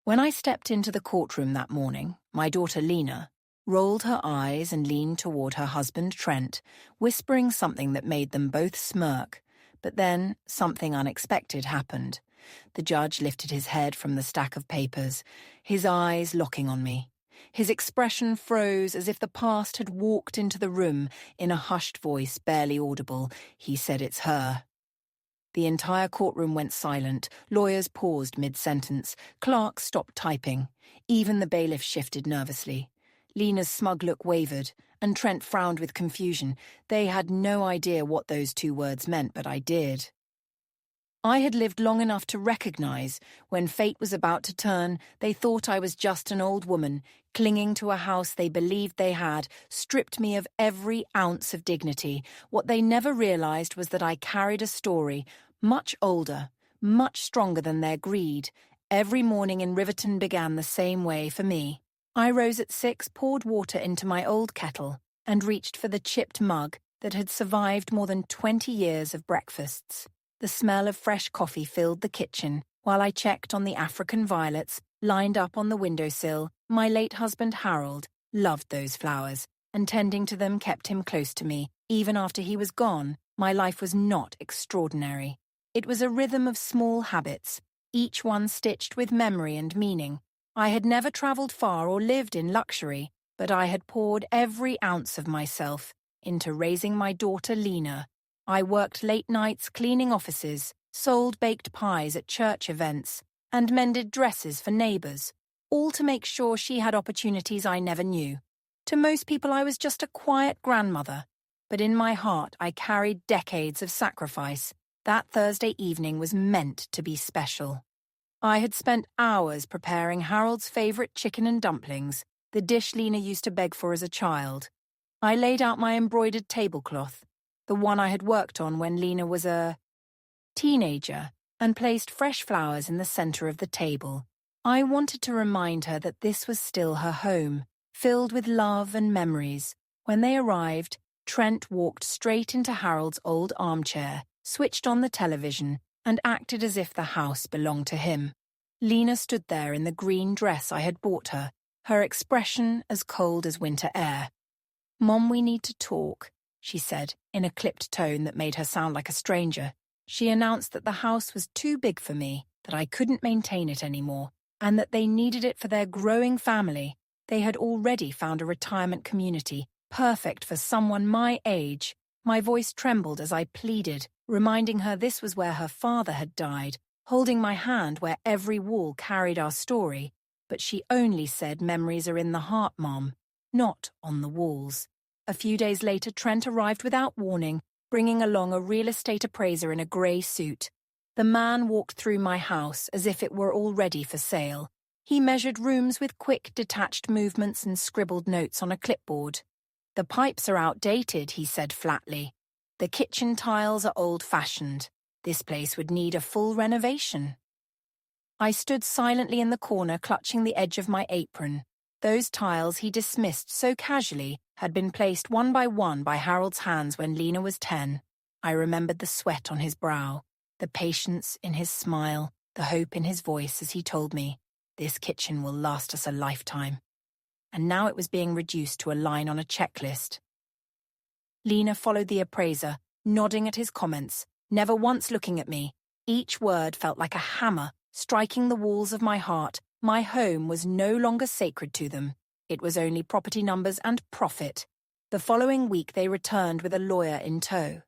When I stepped into the courtroom that morning, my daughter Lena rolled her eyes and leaned toward her husband Trent, whispering something that made them both smirk. But then something unexpected happened. The judge lifted his head from the stack of papers, his eyes locking on me. His expression froze as if the past had walked into the room. In a hushed voice, barely audible, he said, "It's her." The entire courtroom went silent. Lawyers paused mid-sentence. Clerks stopped typing. Even the bailiff shifted nervously. Lena's smug look wavered, and Trent frowned with confusion. They had no idea what those two words meant, but I did. I had lived long enough to recognize, when fate was about to turn, they thought I was just an old woman, clinging to a house they believed they had, stripped me of every ounce of dignity. What they never realized was that I carried a story, much older, much stronger than their greed. Every morning in Riverton began the same way for me. I rose at 6, poured water into my old kettle, and reached for the chipped mug that had survived more than 20 years of breakfasts. The smell of fresh coffee filled the kitchen, while I checked on the African violets lined up on the windowsill. My late husband Harold loved those flowers, and tending to them kept him close to me. Even after he was gone, my life was not extraordinary. It was a rhythm of small habits, each one stitched with memory and meaning. I had never traveled far or lived in luxury, but I had poured every ounce of myself into raising my daughter Lena. I worked late nights cleaning offices, sold baked pies at church events, and mended dresses for neighbors, all to make sure she had opportunities I never knew. To most people, I was just a quiet grandmother, but in my heart I carried decades of sacrifice. That Thursday evening was meant to be special. I had spent hours preparing Harold's favorite chicken and dumplings, the dish Lena used to beg for as a child. I laid out my embroidered tablecloth, the one I had worked on when Lena was a teenager, and placed fresh flowers in the center of the table. I wanted to remind her that this was still her home, filled with love and memories. When they arrived, Trent walked straight into Harold's old armchair, switched on the television, and acted as if the house belonged to him. Lena stood there in the green dress I had bought her, her expression as cold as winter air. "Mom, we need to talk," she said, in a clipped tone that made her sound like a stranger. She announced that the house was too big for me, that I couldn't maintain it anymore, and that they needed it for their growing family. They had already found a retirement community, perfect for someone my age. My voice trembled as I pleaded, reminding her this was where her father had died, holding my hand where every wall carried our story. But she only said, "Memories are in the heart, Mom, not on the walls." A few days later, Trent arrived without warning, bringing along a real estate appraiser in a grey suit. The man walked through my house as if it were all ready for sale. He measured rooms with quick, detached movements and scribbled notes on a clipboard. "The pipes are outdated," he said flatly. "The kitchen tiles are old-fashioned. This place would need a full renovation." I stood silently in the corner, clutching the edge of my apron. Those tiles he dismissed so casually had been placed one by Harold's hands when Lena was 10. I remembered the sweat on his brow, the patience in his smile, the hope in his voice as he told me, "This kitchen will last us a lifetime." And now it was being reduced to a line on a checklist. Lena followed the appraiser, nodding at his comments, never once looking at me. Each word felt like a hammer, striking the walls of my heart. My home was no longer sacred to them. It was only property numbers and profit. The following week they returned with a lawyer in tow.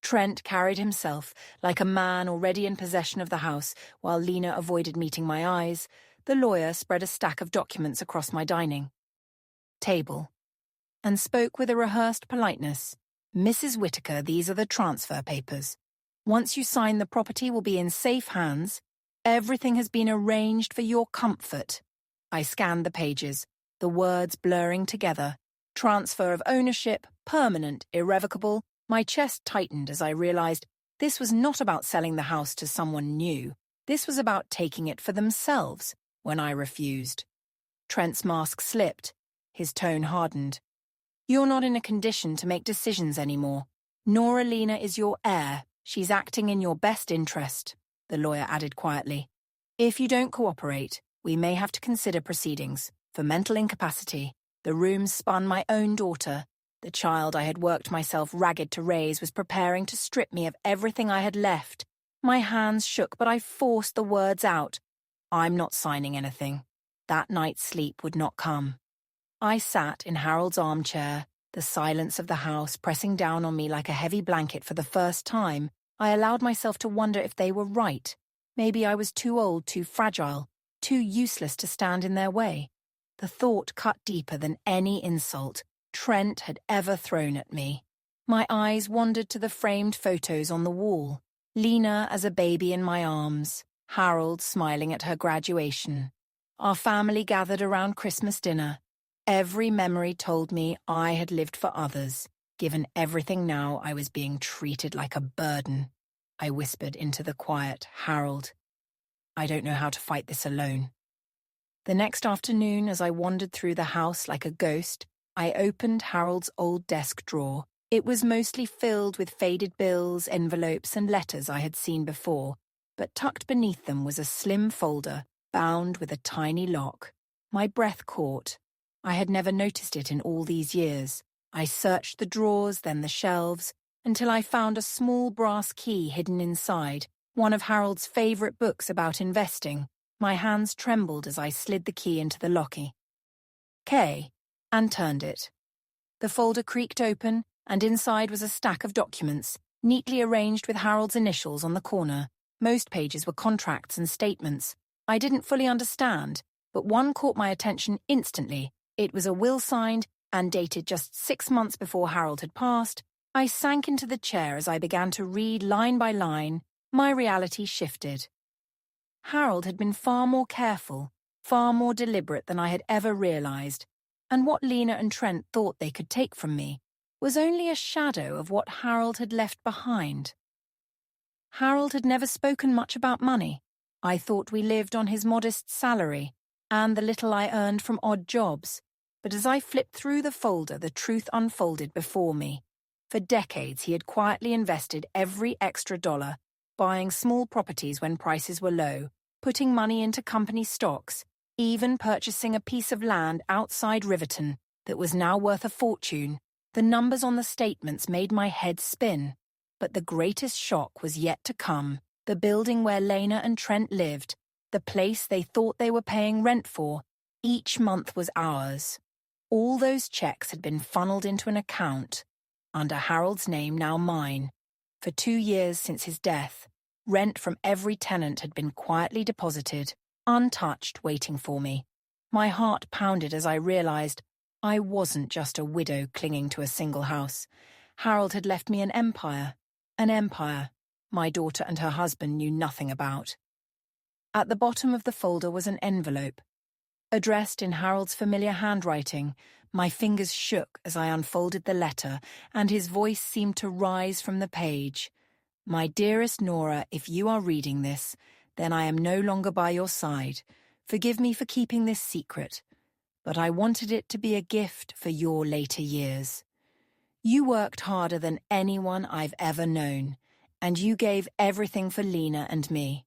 Trent carried himself like a man already in possession of the house, while Lena avoided meeting my eyes. The lawyer spread a stack of documents across my dining table and spoke with a rehearsed politeness. "Mrs. Whitaker, these are the transfer papers. Once you sign, the property will be in safe hands. Everything has been arranged for your comfort." I scanned the pages, the words blurring together. Transfer of ownership, permanent, irrevocable. My chest tightened as I realized this was not about selling the house to someone new. This was about taking it for themselves when I refused. Trent's mask slipped. His tone hardened. "You're not in a condition to make decisions anymore. Nora Lena is your heir. She's acting in your best interest," the lawyer added quietly. "If you don't cooperate, We may have to consider proceedings. For mental incapacity, the room spun my own daughter. The child I had worked myself ragged to raise was preparing to strip me of everything I had left. My hands shook, but I forced the words out. I'm not signing anything. That night's sleep would not come. I sat in Harold's armchair, the silence of the house pressing down on me like a heavy blanket. For the first time, I allowed myself to wonder if they were right. Maybe I was too old, too fragile, too useless to stand in their way. The thought cut deeper than any insult Trent had ever thrown at me. My eyes wandered to the framed photos on the wall. Lena as a baby in my arms, Harold smiling at her graduation. Our family gathered around Christmas dinner. Every memory told me I had lived for others. Given everything now, I was being treated like a burden. I whispered into the quiet, Harold, I don't know how to fight this alone. The next afternoon, as I wandered through the house like a ghost, I opened Harold's old desk drawer. It was mostly filled with faded bills, envelopes, and letters I had seen before, but tucked beneath them was a slim folder, bound with a tiny lock. My breath caught. I had never noticed it in all these years. I searched the drawers, then the shelves, until I found a small brass key hidden inside, one of Harold's favorite books about investing. My hands trembled as I slid the key into the locky. K, and turned it. The folder creaked open, and inside was a stack of documents, neatly arranged with Harold's initials on the corner. Most pages were contracts and statements. I didn't fully understand, but one caught my attention instantly. It was a will signed and dated just 6 months before Harold had passed. I sank into the chair as I began to read line by line. My reality shifted. Harold had been far more careful, far more deliberate than I had ever realized, and what Lena and Trent thought they could take from me was only a shadow of what Harold had left behind. Harold had never spoken much about money. I thought we lived on his modest salary and the little I earned from odd jobs, but as I flipped through the folder, the truth unfolded before me. For decades, he had quietly invested every extra dollar, buying small properties when prices were low, putting money into company stocks, even purchasing a piece of land outside Riverton that was now worth a fortune. The numbers on the statements made my head spin. But the greatest shock was yet to come. The building where Lena and Trent lived, the place they thought they were paying rent for, each month was ours. All those checks had been funneled into an account, under Harold's name, now mine. For 2 years since his death, rent from every tenant had been quietly deposited, untouched, waiting for me. My heart pounded as I realized I wasn't just a widow clinging to a single house. Harold had left me an empire my daughter and her husband knew nothing about. At the bottom of the folder was an envelope. Addressed in Harold's familiar handwriting, my fingers shook as I unfolded the letter, and his voice seemed to rise from the page. My dearest Nora, if you are reading this, then I am no longer by your side. Forgive me for keeping this secret, but I wanted it to be a gift for your later years. You worked harder than anyone I've ever known, and you gave everything for Lena and me.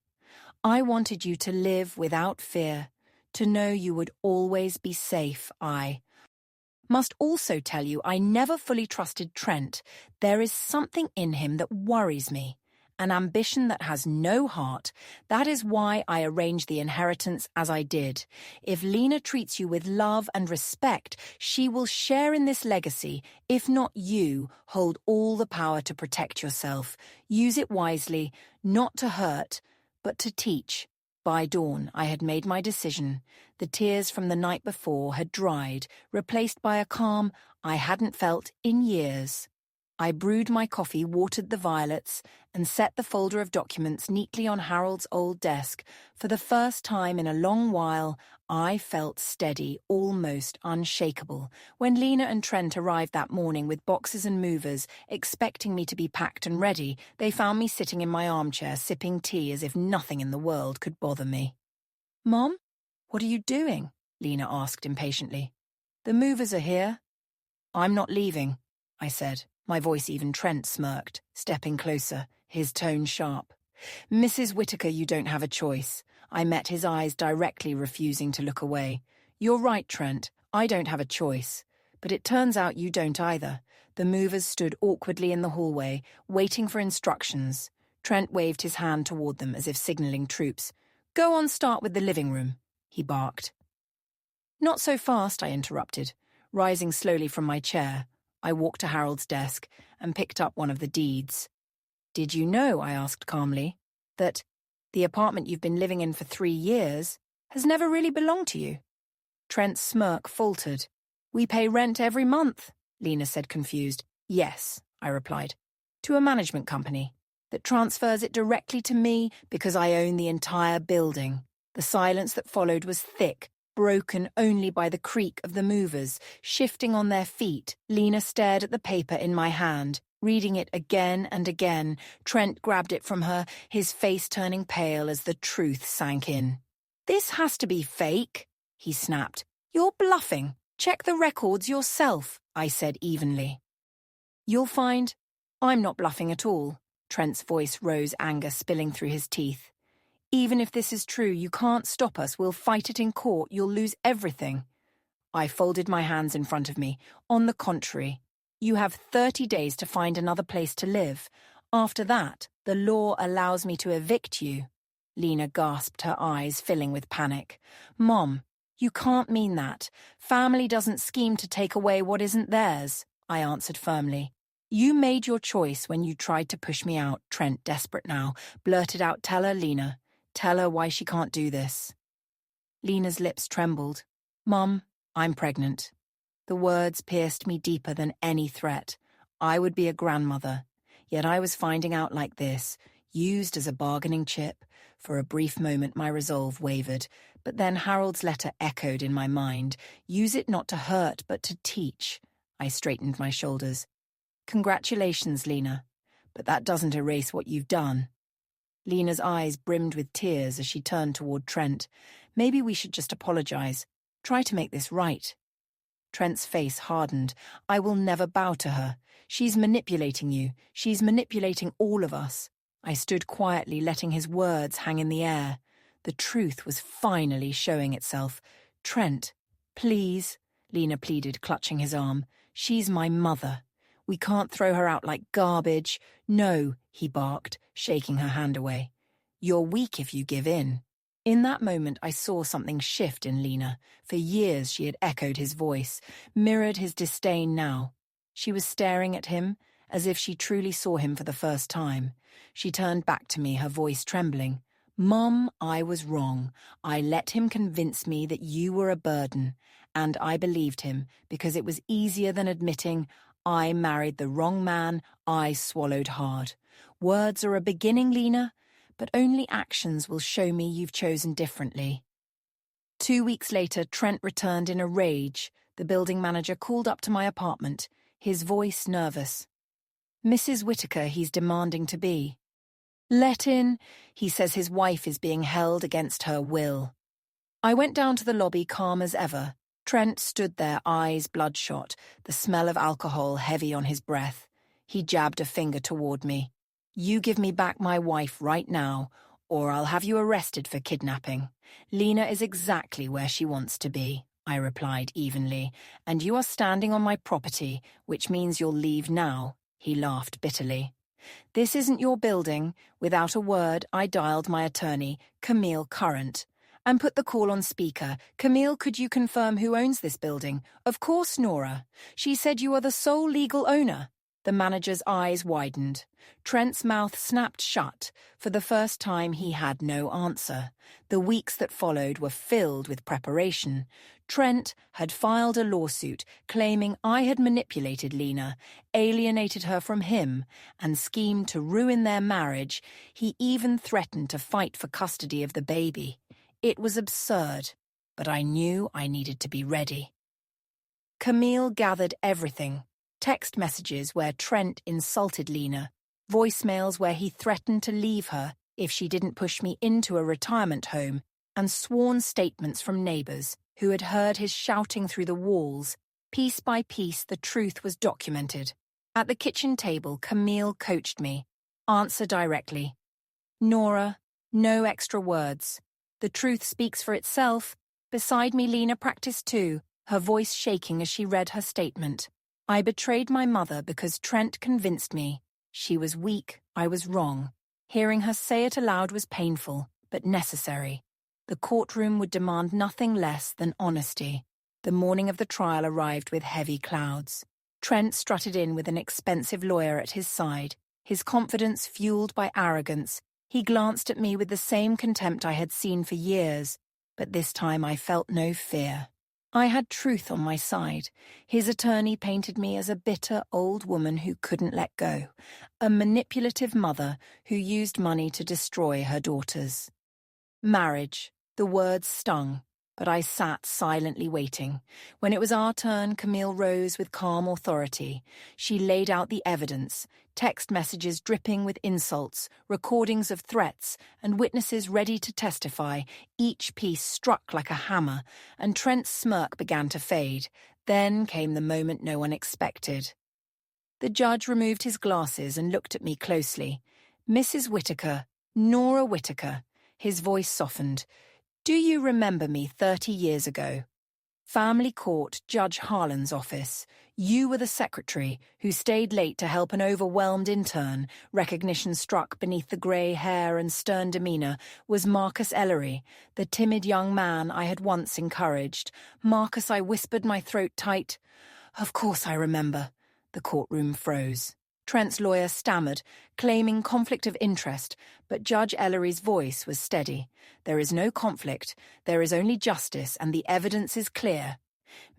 I wanted you to live without fear, to know you would always be safe. I must also tell you I never fully trusted Trent. There is something in him that worries me, an ambition that has no heart. That is why I arranged the inheritance as I did. If Lena treats you with love and respect, she will share in this legacy. If not, you hold all the power to protect yourself. Use it wisely, not to hurt, but to teach. By dawn, I had made my decision. The tears from the night before had dried, replaced by a calm I hadn't felt in years. I brewed my coffee, watered the violets, and set the folder of documents neatly on Harold's old desk. For the first time in a long while, I felt steady, almost unshakable. When Lena and Trent arrived that morning with boxes and movers, expecting me to be packed and ready, they found me sitting in my armchair, sipping tea as if nothing in the world could bother me. "Mom, what are you doing?" Lena asked impatiently. "The movers are here." "I'm not leaving," I said. My voice even Trent smirked, stepping closer, his tone sharp. "Mrs. Whittaker, you don't have a choice. I met his eyes directly, refusing to look away. You're right, Trent. I don't have a choice. But it turns out you don't either. The movers stood awkwardly in the hallway, waiting for instructions. Trent waved his hand toward them as if signaling troops. Go on, start with the living room, he barked. Not so fast, I interrupted. Rising slowly from my chair, I walked to Harold's desk and picked up one of the deeds. Did you know, I asked calmly, that the apartment you've been living in for 3 years has never really belonged to you? Trent's smirk faltered. We pay rent every month, Lena said, confused. Yes, I replied, to a management company that transfers it directly to me because I own the entire building. The silence that followed was thick, broken only by the creak of the movers, shifting on their feet. Lena stared at the paper in my hand, reading it again and again. Trent grabbed it from her, his face turning pale as the truth sank in. This has to be fake, he snapped. You're bluffing. Check the records yourself, I said evenly. You'll find I'm not bluffing at all. Trent's voice rose, anger spilling through his teeth. Even if this is true, you can't stop us. We'll fight it in court. You'll lose everything. I folded my hands in front of me. On the contrary, you have 30 days to find another place to live. After that, the law allows me to evict you. Lena gasped, her eyes filling with panic. Mom, you can't mean that. Family doesn't scheme to take away what isn't theirs, I answered firmly. You made your choice when you tried to push me out. Trent, desperate now, blurted out, Tell her, Lena. Tell her why she can't do this. Lena's lips trembled. Mum, I'm pregnant. The words pierced me deeper than any threat. I would be a grandmother. Yet I was finding out like this, used as a bargaining chip. For a brief moment my resolve wavered, but then Harold's letter echoed in my mind. Use it not to hurt, but to teach. I straightened my shoulders. Congratulations, Lena. But that doesn't erase what you've done. Lena's eyes brimmed with tears as she turned toward Trent. Maybe we should just apologize. Try to make this right. Trent's face hardened. I will never bow to her. She's manipulating you. She's manipulating all of us. I stood quietly, letting his words hang in the air. The truth was finally showing itself. Trent, please, Lena pleaded, clutching his arm. She's my mother. We can't throw her out like garbage. No, he barked, shaking her hand away. You're weak if you give in. In that moment, I saw something shift in Lena. For years, she had echoed his voice, mirrored his disdain now. She was staring at him, as if she truly saw him for the first time. She turned back to me, her voice trembling. Mum, I was wrong. I let him convince me that you were a burden. And I believed him, because it was easier than admitting, I married the wrong man. I swallowed hard. Words are a beginning, Lena, but only actions will show me you've chosen differently. 2 weeks later, Trent returned in a rage. The building manager called up to my apartment, his voice nervous. Mrs. Whitaker, he's demanding to be. Let in. He says his wife is being held against her will. I went down to the lobby, calm as ever. Trent stood there, eyes bloodshot, the smell of alcohol heavy on his breath. He jabbed a finger toward me. You give me back my wife right now, or I'll have you arrested for kidnapping. Lena is exactly where she wants to be, I replied evenly, and you are standing on my property, which means you'll leave now. He laughed bitterly. This isn't your building. Without a word, I dialed my attorney, Camille Current, and put the call on speaker. Camille, could you confirm who owns this building? Of course, Nora. She said you are the sole legal owner. The manager's eyes widened. Trent's mouth snapped shut. For the first time, he had no answer. The weeks that followed were filled with preparation. Trent had filed a lawsuit claiming I had manipulated Lena, alienated her from him, and schemed to ruin their marriage. He even threatened to fight for custody of the baby. It was absurd, but I knew I needed to be ready. Camille gathered everything. Text messages where Trent insulted Lena, voicemails where he threatened to leave her if she didn't push me into a retirement home, and sworn statements from neighbors who had heard his shouting through the walls. Piece by piece, the truth was documented. At the kitchen table, Camille coached me. Answer directly. Nora, no extra words. The truth speaks for itself. Beside me, Lena practiced too, her voice shaking as she read her statement. I betrayed my mother because Trent convinced me. She was weak, I was wrong. Hearing her say it aloud was painful, but necessary. The courtroom would demand nothing less than honesty. The morning of the trial arrived with heavy clouds. Trent strutted in with an expensive lawyer at his side, his confidence fueled by arrogance. He glanced at me with the same contempt I had seen for years, but this time I felt no fear. I had truth on my side. His attorney painted me as a bitter old woman who couldn't let go, a manipulative mother who used money to destroy her daughters. Marriage. The words stung, but I sat silently waiting. When it was our turn, Camille rose with calm authority. She laid out the evidence, text messages dripping with insults, recordings of threats, and witnesses ready to testify. Each piece struck like a hammer, and Trent's smirk began to fade. Then came the moment no one expected. The judge removed his glasses and looked at me closely. Mrs. Whittaker, Nora Whittaker. His voice softened. Do you remember me 30 years ago? Family Court, Judge Harlan's office. You were the secretary who stayed late to help an overwhelmed intern. Recognition struck beneath the grey hair and stern demeanour was Marcus Ellery, the timid young man I had once encouraged. Marcus, I whispered, my throat tight. Of course I remember. The courtroom froze. Trent's lawyer stammered, claiming conflict of interest, but Judge Ellery's voice was steady. There is no conflict, there is only justice, and the evidence is clear.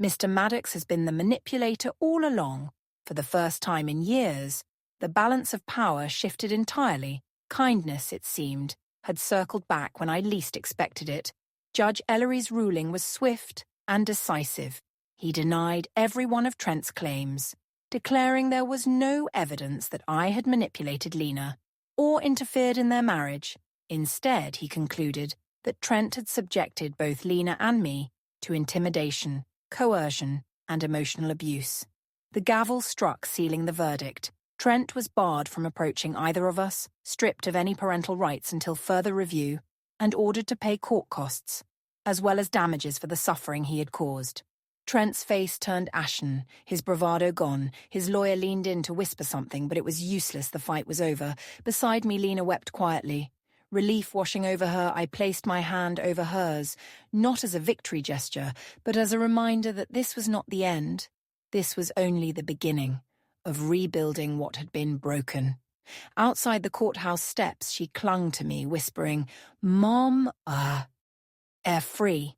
Mr. Maddox has been the manipulator all along. For the first time in years, the balance of power shifted entirely. Kindness, it seemed, had circled back when I least expected it. Judge Ellery's ruling was swift and decisive. He denied every one of Trent's claims, declaring there was no evidence that I had manipulated Lena or interfered in their marriage. Instead, he concluded that Trent had subjected both Lena and me to intimidation, coercion, and emotional abuse. The gavel struck, sealing the verdict. Trent was barred from approaching either of us, stripped of any parental rights until further review, and ordered to pay court costs, as well as damages for the suffering he had caused. Trent's face turned ashen, his bravado gone. His lawyer leaned in to whisper something, but it was useless. The fight was over. Beside me, Lena wept quietly. Relief washing over her, I placed my hand over hers, not as a victory gesture, but as a reminder that this was not the end. This was only the beginning of rebuilding what had been broken. Outside the courthouse steps, she clung to me, whispering, "Mom, air free."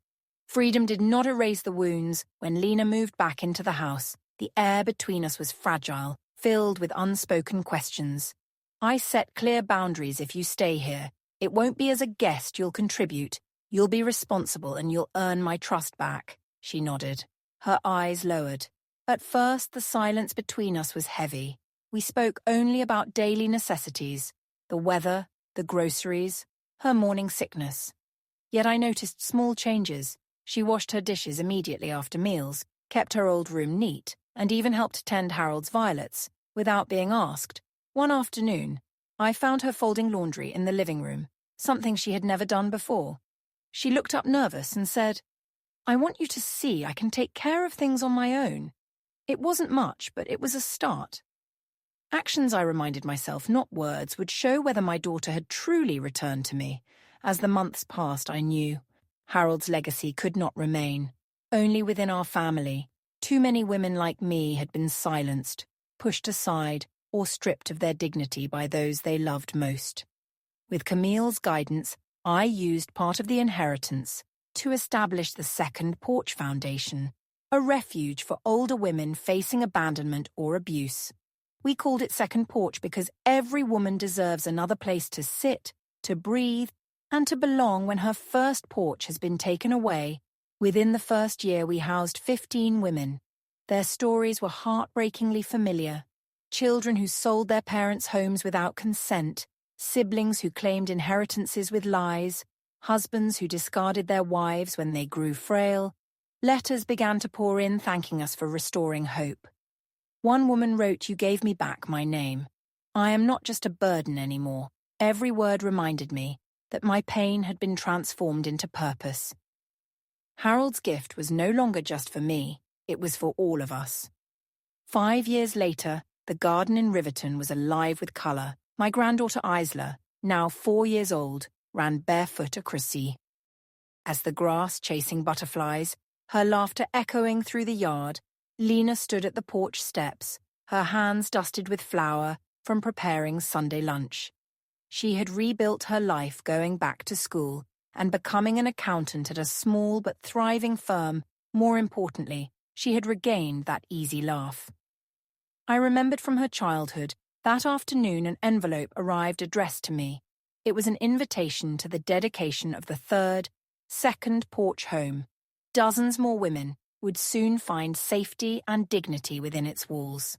Freedom did not erase the wounds. When Lena moved back into the house, the air between us was fragile, filled with unspoken questions. I set clear boundaries. If you stay here, it won't be as a guest you'll contribute. You'll be responsible and you'll earn my trust back. She nodded. Her eyes lowered. At first, the silence between us was heavy. We spoke only about daily necessities, the weather, the groceries, her morning sickness. Yet I noticed small changes. She washed her dishes immediately after meals, kept her old room neat, and even helped tend Harold's violets, without being asked. One afternoon, I found her folding laundry in the living room, something she had never done before. She looked up nervous and said, "I want you to see I can take care of things on my own." It wasn't much, but it was a start. Actions, I reminded myself, not words, would show whether my daughter had truly returned to me. As the months passed, I knew Harold's legacy could not remain. Only within our family, too many women like me had been silenced, pushed aside, or stripped of their dignity by those they loved most. With Camille's guidance, I used part of the inheritance to establish the Second Porch Foundation, a refuge for older women facing abandonment or abuse. We called it Second Porch because every woman deserves another place to sit, to breathe, and to belong when her first porch has been taken away. Within the first year, we housed 15 women. Their stories were heartbreakingly familiar. Children who sold their parents' homes without consent, siblings who claimed inheritances with lies, husbands who discarded their wives when they grew frail. Letters began to pour in thanking us for restoring hope. One woman wrote, "You gave me back my name. I am not just a burden anymore." Every word reminded me, that my pain had been transformed into purpose. Harold's gift was no longer just for me, it was for all of us. 5 years later, the garden in Riverton was alive with colour. My granddaughter Isla, now 4 years old, ran barefoot across sea. As the grass chasing butterflies, her laughter echoing through the yard, Lena stood at the porch steps, her hands dusted with flour from preparing Sunday lunch. She had rebuilt her life going back to school and becoming an accountant at a small but thriving firm. More importantly, she had regained that easy laugh. I remembered from her childhood, that afternoon an envelope arrived addressed to me. It was an invitation to the dedication of the second porch home. Dozens more women would soon find safety and dignity within its walls.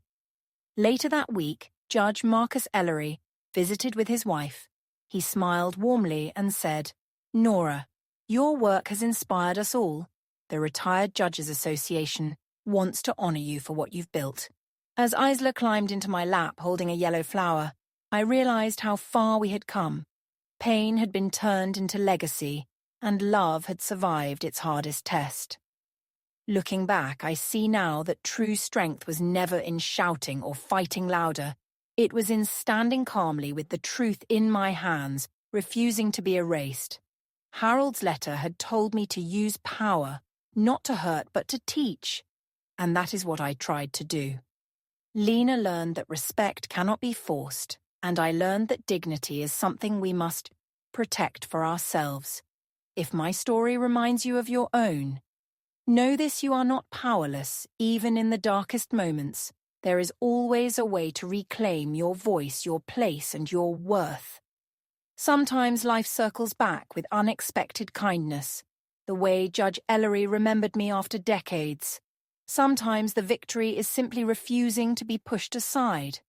Later that week, Judge Marcus Ellery visited with his wife. He smiled warmly and said, "Nora, your work has inspired us all. The Retired Judges Association wants to honor you for what you've built." As Isla climbed into my lap holding a yellow flower, I realized how far we had come. Pain had been turned into legacy, and love had survived its hardest test. Looking back, I see now that true strength was never in shouting or fighting louder. It was in standing calmly with the truth in my hands, refusing to be erased. Harold's letter had told me to use power, not to hurt but to teach, and that is what I tried to do. Lena learned that respect cannot be forced, and I learned that dignity is something we must protect for ourselves. If my story reminds you of your own, know this: you are not powerless, even in the darkest moments. There is always a way to reclaim your voice, your place, and your worth. Sometimes life circles back with unexpected kindness, the way Judge Ellery remembered me after decades. Sometimes the victory is simply refusing to be pushed aside.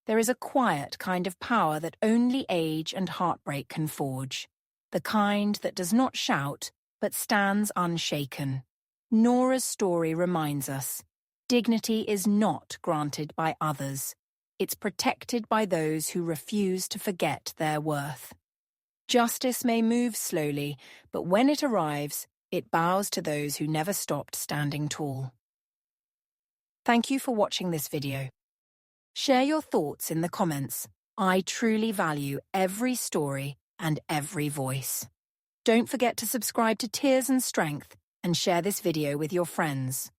There is a quiet kind of power that only age and heartbreak can forge, the kind that does not shout but stands unshaken. Nora's story reminds us, dignity is not granted by others. It's protected by those who refuse to forget their worth. Justice may move slowly, but when it arrives, it bows to those who never stopped standing tall. Thank you for watching this video. Share your thoughts in the comments. I truly value every story and every voice. Don't forget to subscribe to Tears and Strength and share this video with your friends.